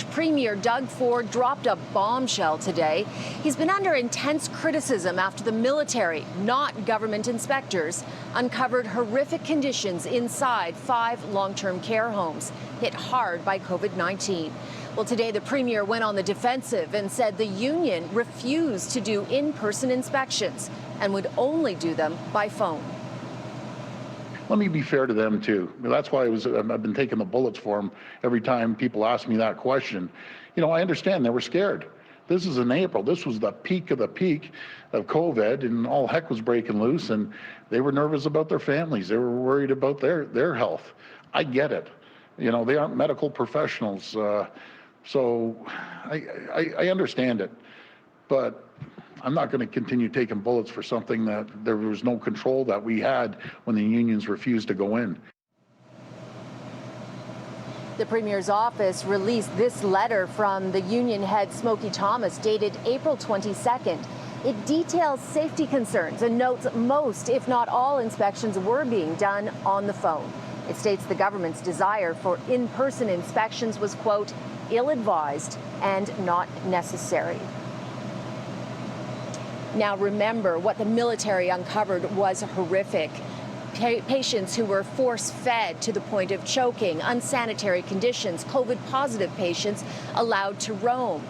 Premier Doug Ford dropped a bombshell today. He's been under intense criticism after the military, not government inspectors, uncovered horrific conditions inside 5 long-term care homes hit hard by COVID-19. Well, today the Premier went on the defensive and said the union refused to do in-person inspections and would only do them by phone. Let me be fair to them too. That's why I've been taking the bullets for them every time people ask me that question. You know, I understand they were scared. This is in April. This was the peak of COVID, and all heck was breaking loose, and they were nervous about their families. They were worried about their health. I get it. You know, they aren't medical professionals, so I understand it. But I'm not going to continue taking bullets for something that there was no control that we had when the unions refused to go in. The Premier's office released this letter from the union head, Smokey Thomas, dated April 22nd. It details safety concerns and notes most, if not all, inspections were being done on the phone. It states the government's desire for in-person inspections was, quote, ill-advised and not necessary. Now remember, what the military uncovered was horrific. Patients who were force-fed to the point of choking, unsanitary conditions, COVID-positive patients allowed to roam.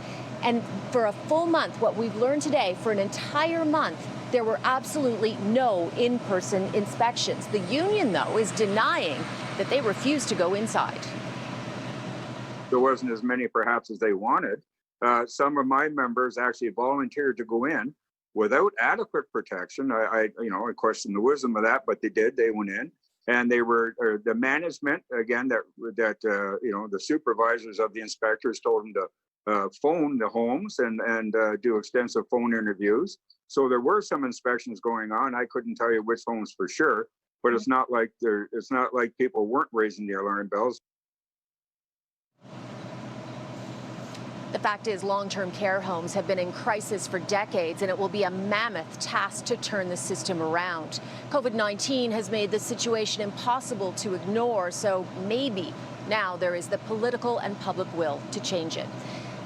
And for a full month, what we've learned today, for an entire month, there were absolutely no in-person inspections. The union, though, is denying that they refused to go inside. There wasn't as many, perhaps, as they wanted. Some of my members actually volunteered to go in without adequate protection. I question the wisdom of that, but they did. They went in, and they were the management again. The supervisors of the inspectors told them to phone the homes and do extensive phone interviews. So there were some inspections going on. I couldn't tell you which homes for sure, but it's not like people weren't raising the alarm bells. The fact is, long-term care homes have been in crisis for decades, and it will be a mammoth task to turn the system around. COVID-19 has made the situation impossible to ignore, so maybe now there is the political and public will to change it.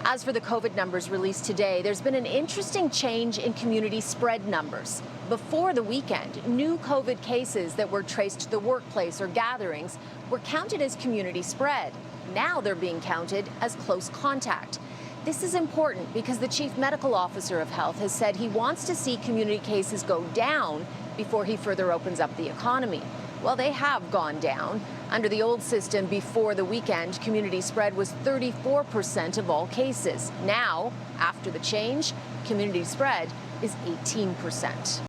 As for the COVID numbers released today, there's been an interesting change in community spread numbers. Before the weekend, new COVID cases that were traced to the workplace or gatherings were counted as community spread. Now they're being counted as close contact. This is important because the Chief Medical Officer of Health has said he wants to see community cases go down before he further opens up the economy. Well, they have gone down. Under the old system before the weekend, community spread was 34% of all cases. Now, after the change, community spread is 18%.